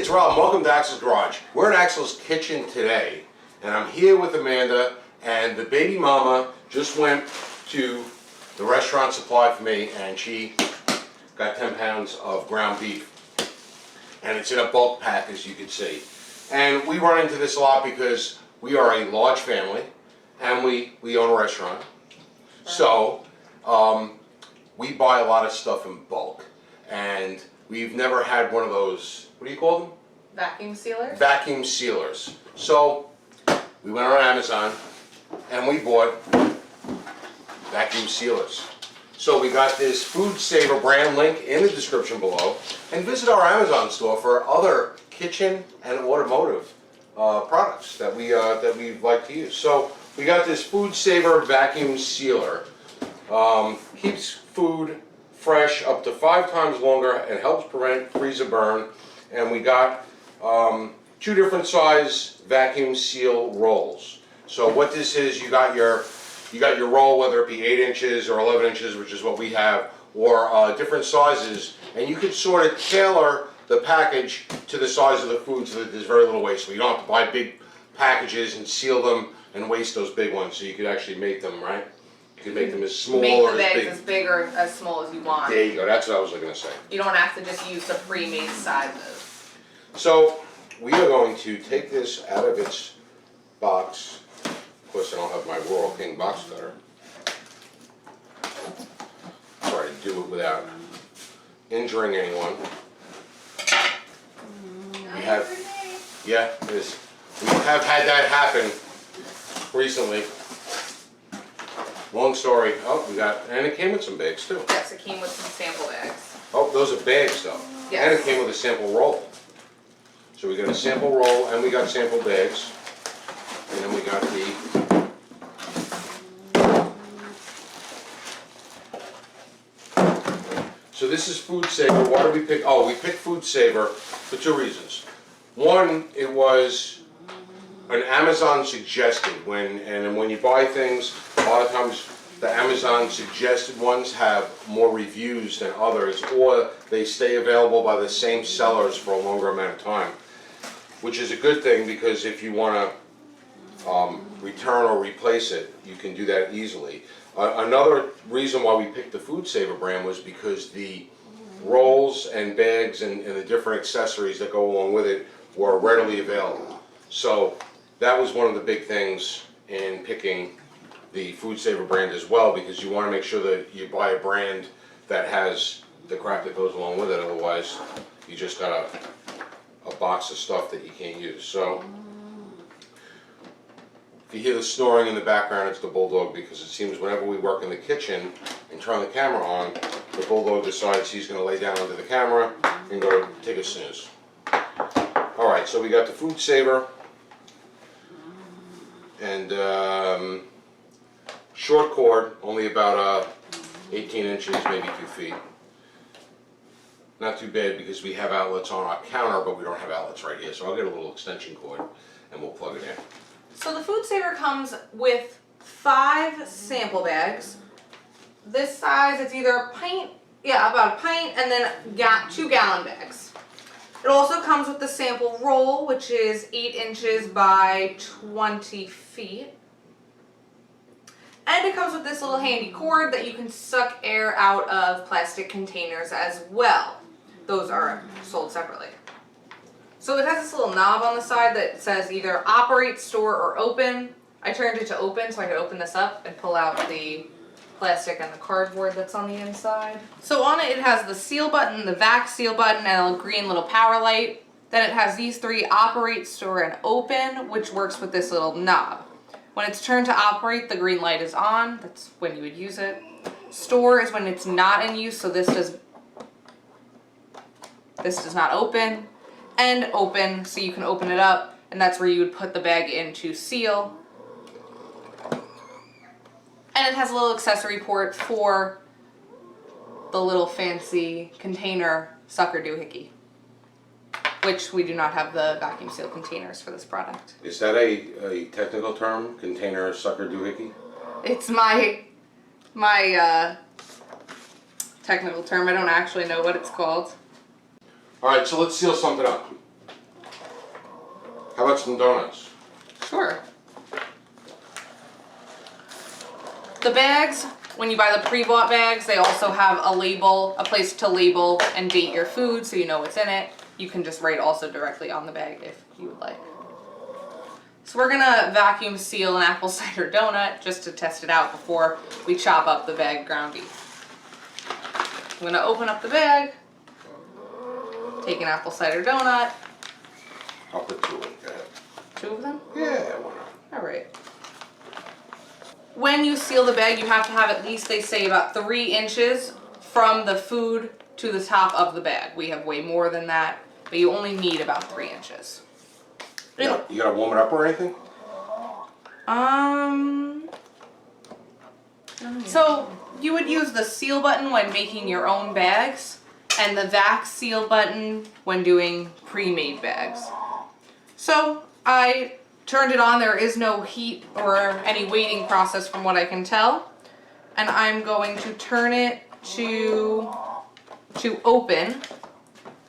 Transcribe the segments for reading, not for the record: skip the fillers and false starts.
it's Rob. Welcome to Axel's Garage. We're in Axel's kitchen today, and I'm here with Amanda, and the baby mama just went to the restaurant supply for me, and she got 10 pounds of ground beef. And it's in a bulk pack, as you can see. And we run into this a lot because we are a large family, and we own a restaurant. So, we buy a lot of stuff in bulk. And we've never had one of those, what do you call them? Vacuum sealers? Vacuum sealers. So we went on Amazon and we bought vacuum sealers. So we got this FoodSaver brand link in the description below, and visit our Amazon store for other kitchen and automotive products that we like to use. So we got this FoodSaver vacuum sealer. Keeps food fresh up to 5 times longer and helps prevent freezer burn. And we got 2 different size vacuum seal rolls. So what this is, you got your roll, whether it be 8 inches or 11 inches, which is what we have, or different sizes, and you can sort of tailor the package to the size of the food so that there's very little waste. So you don't have to buy big packages and seal them and waste those big ones. So you could actually make them, right? You can make them as small or as big. Make the bags as big or as small as you want. There you go, that's what I was looking to say. You don't have to just use the pre-made sizes. So we are going to take this out of its box. Of course, I don't have my Royal King box cutter. Try to do it without injuring anyone. We have had that happen recently. Long story. Oh, and it came with some bags too. Yes, it came with some sample bags. Oh, those are bags though. Yes. And it came with a sample roll. So we got a sample roll and we got sample bags. And then we got So this is FoodSaver. Why did we pick? Oh, we picked FoodSaver for 2 reasons. One, it was an Amazon suggested when you buy things, a lot of times the Amazon suggested ones have more reviews than others, or they stay available by the same sellers for a longer amount of time, which is a good thing because if you want to return or replace it, you can do that easily. Another reason why we picked the FoodSaver brand was because the rolls and bags and the different accessories that go along with it were readily available. So that was one of the big things in picking the FoodSaver brand as well, because you want to make sure that you buy a brand that has the crap that goes along with it. Otherwise, you just got a box of stuff that you can't use. So if you hear the snoring in the background, it's the bulldog, because it seems whenever we work in the kitchen and turn the camera on, the bulldog decides he's going to lay down under the camera and go take a snooze. Alright, so we got the FoodSaver, and short cord, only about 18 inches, maybe 2 feet. Not too bad because we have outlets on our counter, but we don't have outlets right here, so I'll get a little extension cord and we'll plug it in. So the FoodSaver comes with 5 sample bags. This size, it's either a pint, about a pint, and then 2 gallon bags. It also comes with the sample roll, which is 8 inches by 20 feet. And it comes with this little handy cord that you can suck air out of plastic containers as well. Those are sold separately. So it has this little knob on the side that says either operate, store, or open. I turned it to open so I could open this up and pull out the plastic and the cardboard that's on the inside. So on it, it has the seal button, the vac seal button, and a green little power light. Then it has these 3: operate, store, and open, which works with this little knob. When it's turned to operate, the green light is on. That's when you would use it. Store is when it's not in use, so this does not open. And open, so you can open it up, and that's where you would put the bag in to seal. And it has a little accessory port for the little fancy container sucker doohickey, which we do not have the vacuum seal containers for this product. Is that a technical term, container sucker doohickey? It's my technical term. I don't actually know what it's called. Alright, so let's seal something up. How about some donuts? Sure. The bags, when you buy the pre-bought bags, they also have a label, a place to label and date your food so you know what's in it. You can just write also directly on the bag if you would like. So we're gonna vacuum seal an apple cider donut just to test it out before we chop up the bagged ground beef. I'm gonna open up the bag, take an apple cider donut. I'll put 2 in. Go ahead. 2 of them? Yeah, why not? All right. When you seal the bag, you have to have at least, they say, about 3 inches from the food to the top of the bag. We have way more than that, but you only need about 3 inches. You gotta warm it up or anything? So you would use the seal button when making your own bags, and the vac seal button when doing pre-made bags. So I turned it on. There is no heat or any waiting process from what I can tell. And I'm going to turn it to open.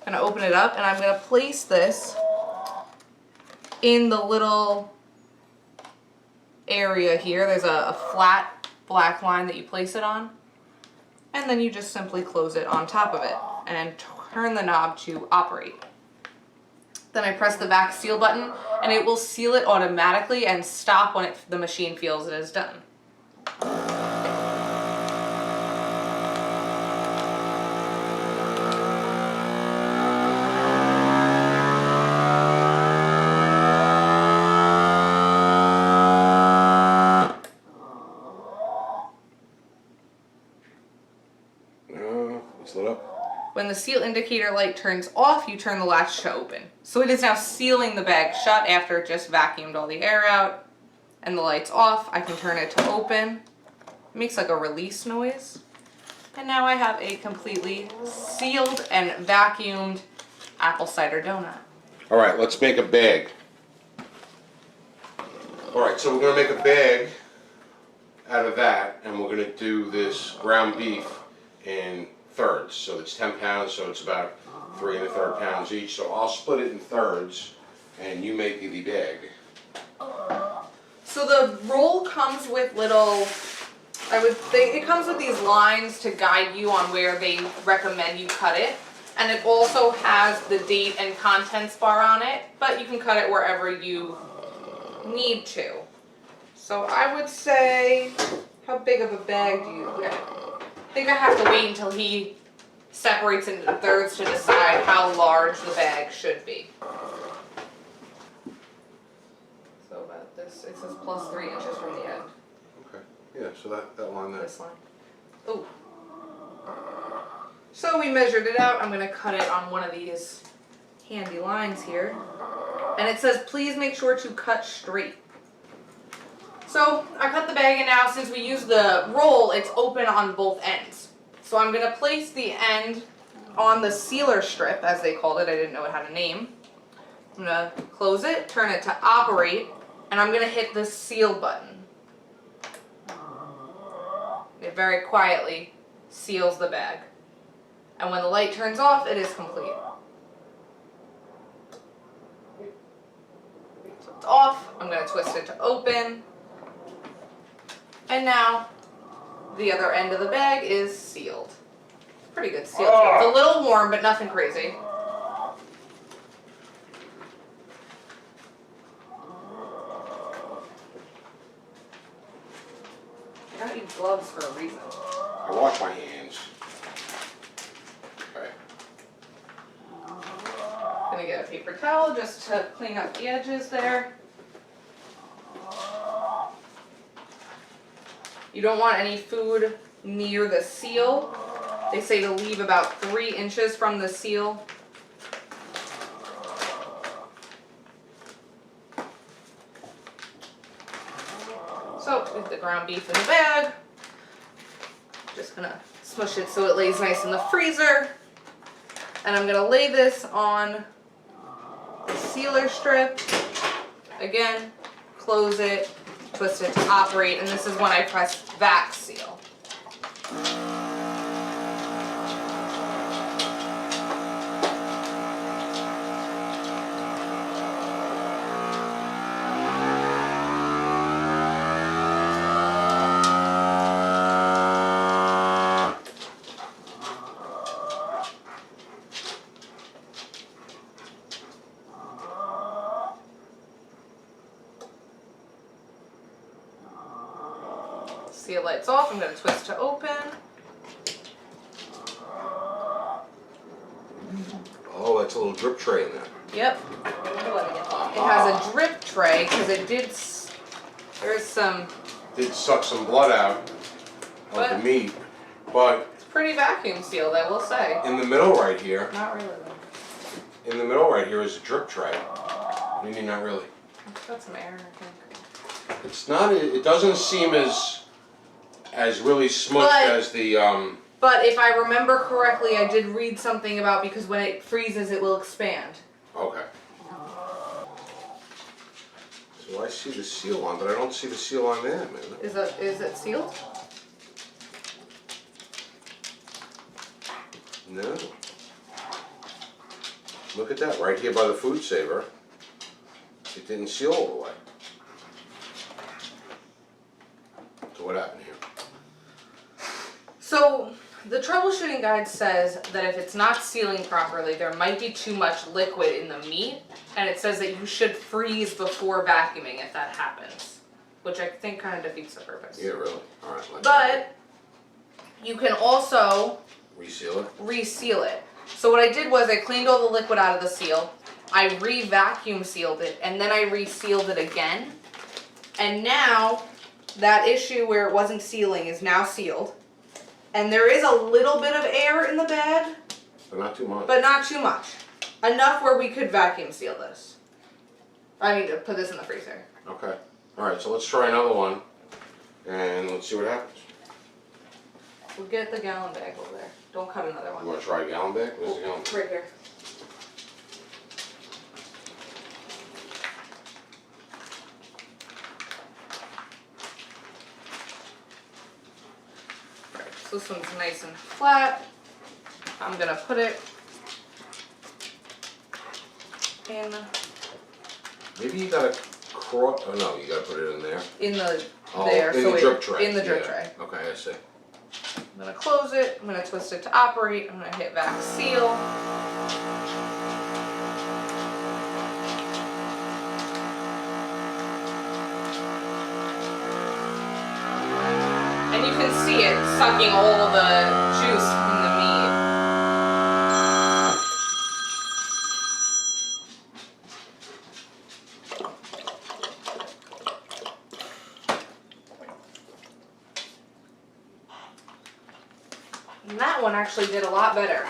I'm gonna open it up and I'm gonna place this in the little area here. There's a flat black line that you place it on. And then you just simply close it on top of it and turn the knob to operate. Then I press the vac seal button and it will seal it automatically and stop when the machine feels it is done. It's lit up. When the seal indicator light turns off, you turn the latch to open. So it is now sealing the bag shut after it just vacuumed all the air out. And the light's off. I can turn it to open. It makes like a release noise. And now I have a completely sealed and vacuumed apple cider donut. All right, let's make a bag. All right, so we're gonna make a bag out of that, and we're gonna do this ground beef in thirds. So it's 10 pounds, so it's about 3 1/3 pounds each. So I'll split it in thirds, and you make the bag. So the roll comes with little, it comes with these lines to guide you on where they recommend you cut it. And it also has the date and contents bar on it, but you can cut it wherever you need to. So I would say, how big of a bag do you get? I think I have to wait until he separates into thirds to decide how large the bag should be. So about this, it says plus 3 inches from the end. Okay. Yeah. So that line there. This line. Ooh. So we measured it out. I'm going to cut it on one of these handy lines here. And it says, please make sure to cut straight. So I cut the bag, and now since we use the roll, it's open on both ends. So I'm going to place the end on the sealer strip, as they called it. I didn't know it had a name. I'm going to close it, turn it to operate, and I'm going to hit the seal button. It very quietly seals the bag. And when the light turns off, it is complete. So it's off. I'm going to twist it to open. And now the other end of the bag is sealed. Pretty good seal. It's a little warm, but nothing crazy. I got you gloves for a reason. I wash my hands. Okay. Gonna get a paper towel just to clean up the edges there. You don't want any food near the seal. They say to leave about 3 inches from the seal. So, with the ground beef in the bag, just gonna smush it so it lays nice in the freezer. And I'm gonna lay this on the sealer strip. Again, close it, twist it to operate, and this is when I press vac seal. seal light's off. I'm going to twist to open. Oh, that's a little drip tray in there. Yep. It has a drip tray because it did. There's some. Did suck some blood out of the meat, but It's pretty vacuum sealed, I will say. in the middle right here, Not really though. in the middle right here is a drip tray. Maybe not really. It's got some air, I think. It's not. It doesn't seem as really smushed as the. But if I remember correctly, I did read something about because when it freezes, it will expand. Okay. So I see the seal on, but I don't see the seal on there, man. Is it sealed? No. Look at that, right here by the FoodSaver. It didn't seal all the way. So what happened here? So the troubleshooting guide says that if it's not sealing properly, there might be too much liquid in the meat, and it says that you should freeze before vacuuming if that happens, which I think kind of defeats the purpose. Yeah, really? All right. But you can also reseal it. Reseal it. So what I did was I cleaned all the liquid out of the seal, I re-vacuum sealed it, and then I resealed it again. And now that issue where it wasn't sealing is now sealed. And there is a little bit of air in the bag. But not too much. But not too much. Enough where we could vacuum seal this. I need to put this in the freezer. Okay. Alright, so let's try another one. And let's see what happens. We'll get the gallon bag over there. Don't cut another one. You want to try a gallon bag? Where's the gallon bag? Right here. So this one's nice and flat. I'm gonna put it in. Maybe you gotta cross. Oh no, you gotta put it in there. In the In the drip tray. In the drip tray. Okay, I see. I'm gonna close it. I'm gonna twist it to operate. I'm gonna hit vac seal. And you can see it sucking all the juice from the meat. And that one actually did a lot better.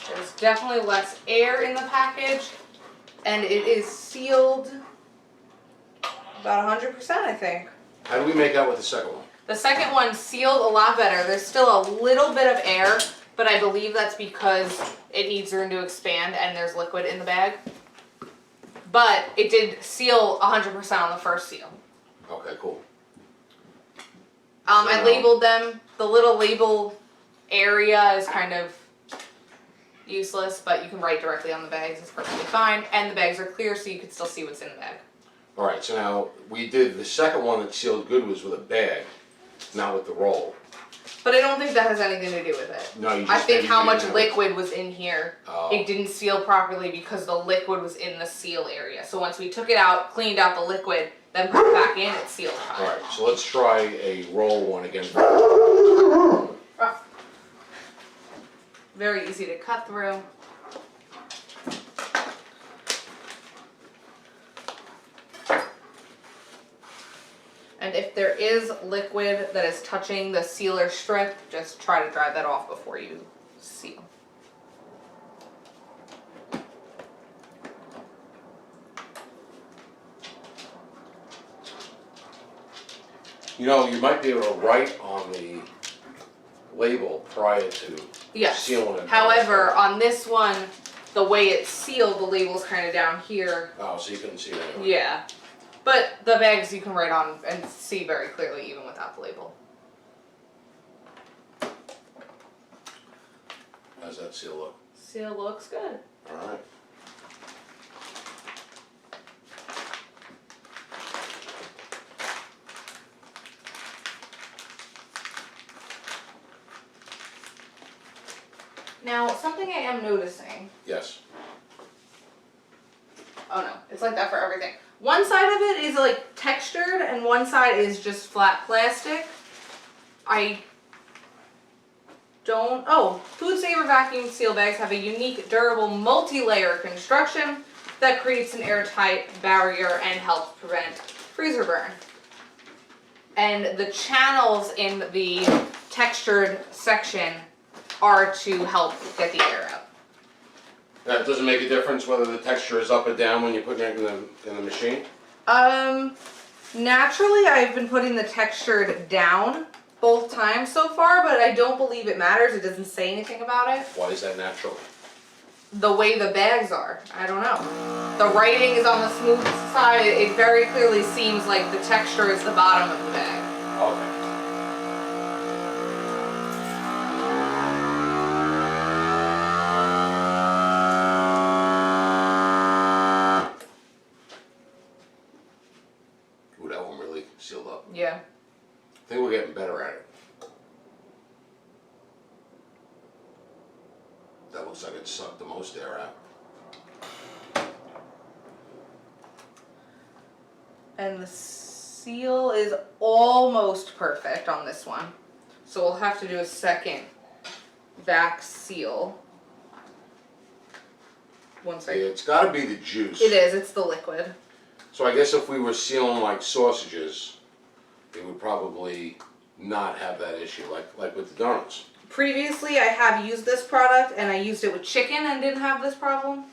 There's definitely less air in the package, and it is sealed about 100%, I think. How do we make out with the second one? The second one sealed a lot better. There's still a little bit of air, but I believe that's because it needs room to expand and there's liquid in the bag. But it did seal 100% on the first seal. Okay, cool. I labeled them. The little label area is kind of useless, but you can write directly on the bags. It's perfectly fine. And the bags are clear, so you can still see what's in the bag. Alright, so now we did the second one that sealed good was with a bag, not with the roll. But I don't think that has anything to do with it. No, you just I think maybe how didn't much have liquid was in here. Oh. It didn't seal properly because the liquid was in the seal area. So once we took it out, cleaned out the liquid, then put it back in, it sealed fine. Alright, so let's try a roll one again. Rough. Very easy to cut through. And if there is liquid that is touching the sealer strip, just try to dry that off before you seal. You know, you might be able to write on the label prior to sealing it. However, on this one, the way it's sealed, the label's kind of down here. Oh, so you couldn't see it anyway. Yeah. But the bags you can write on and see very clearly even without the label. How's that seal look? Seal looks good. Alright. Now, something I am noticing. Yes. Oh no, it's like that for everything. One side of it is like textured and one side is just flat plastic. FoodSaver vacuum seal bags have a unique, durable, multi-layer construction that creates an airtight barrier and helps prevent freezer burn. And the channels in the textured section are to help get the air out. That doesn't make a difference whether the texture is up or down when you put it in the machine? Naturally I've been putting the textured down both times so far, but I don't believe it matters. It doesn't say anything about it. Why is that natural? The way the bags are, I don't know. The writing is on the smooth side. It very clearly seems like the texture is the bottom of the bag. Okay. Ooh, that one really sealed up. Yeah. I think we're getting better at it. That looks like it sucked the most air out. And the seal is almost perfect on this one. So we'll have to do a second back seal. Once Yeah, it's got to be the juice. It is, it's the liquid. So I guess if we were sealing like sausages, it would probably not have that issue, like with the donuts. Previously, I have used this product, and I used it with chicken and didn't have this problem.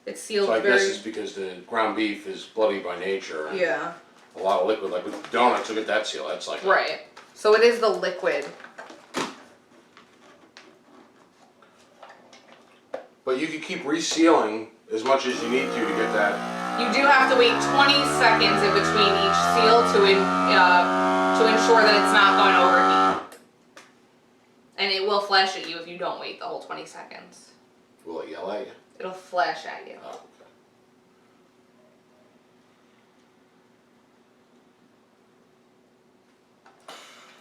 It sealed So I very... guess it's because the ground beef is bloody by nature. And Yeah. a lot of liquid, like with the donuts, look at that seal, that's like... Right. So it is the liquid. But you can keep resealing as much as you need to get that. You do have to wait 20 seconds in between each seal to ensure that it's not going to overheat. And it will flash at you if you don't wait the whole 20 seconds. Will it yell at you? It'll flash at you. Oh,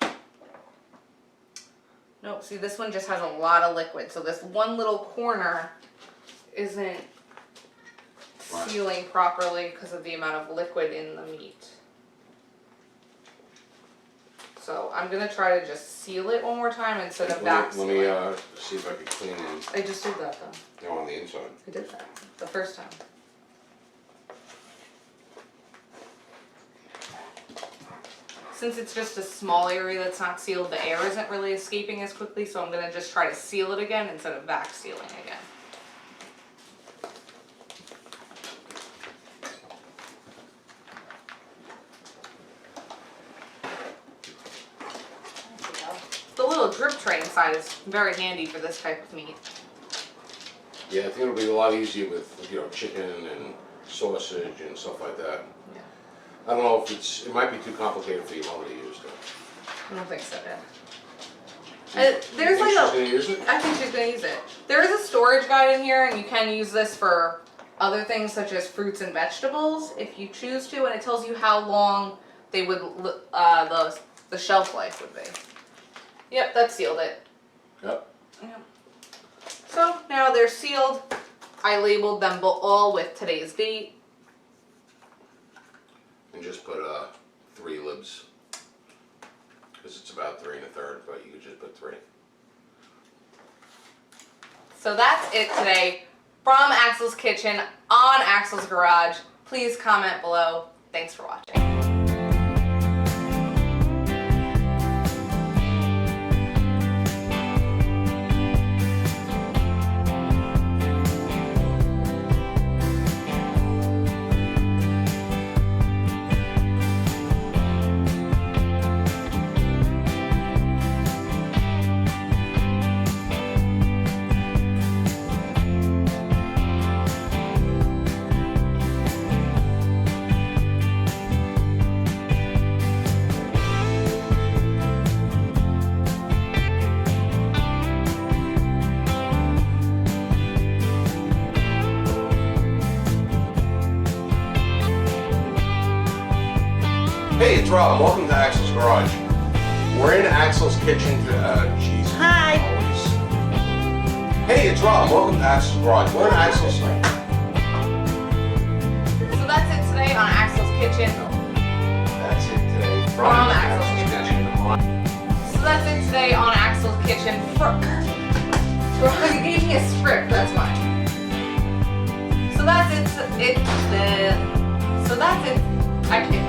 okay. Nope, see this one just has a lot of liquid, so this one little corner isn't sealing properly because of the amount of liquid in the meat. So I'm gonna try to just seal it one more time instead of back Let sealing. me see if I can clean them. I just did that though. No, on the inside. I did that the first time. Since it's just a small area that's not sealed, the air isn't really escaping as quickly, so I'm gonna just try to seal it again instead of back sealing again. The little drip tray inside is very handy for this type of meat. Yeah, I think it'll be a lot easier with, chicken and sausage and stuff like that. Yeah. I don't know if it might be too complicated for your mother to use though. I don't think so, Dad. You There's think like she's gonna use it? I think she's gonna use it. There is a storage guide in here, and you can use this for other things such as fruits and vegetables if you choose to, and it tells you how long they would the shelf life would be. Yep, that sealed it. Yep. Yep. So now they're sealed. I labeled them all with today's date. And just put 3 libs. Because it's about 3 1/3, but you could just put 3. So that's it today from Axel's Kitchen on Axel's Garage. Please comment below. Thanks for watching. Hey, it's Rob. Welcome to Axel's Garage. We're in Axel's Kitchen. Jeez. Hi. Always. Hey, it's Rob. Welcome to Axel's Garage. We're in Axel's. So that's it today on Axel's Kitchen. That's it today From Axel's Kitchen. On- So that's it today on Axel's Kitchen. You gave me a script, that's why. So that's it. So that's it. I can't.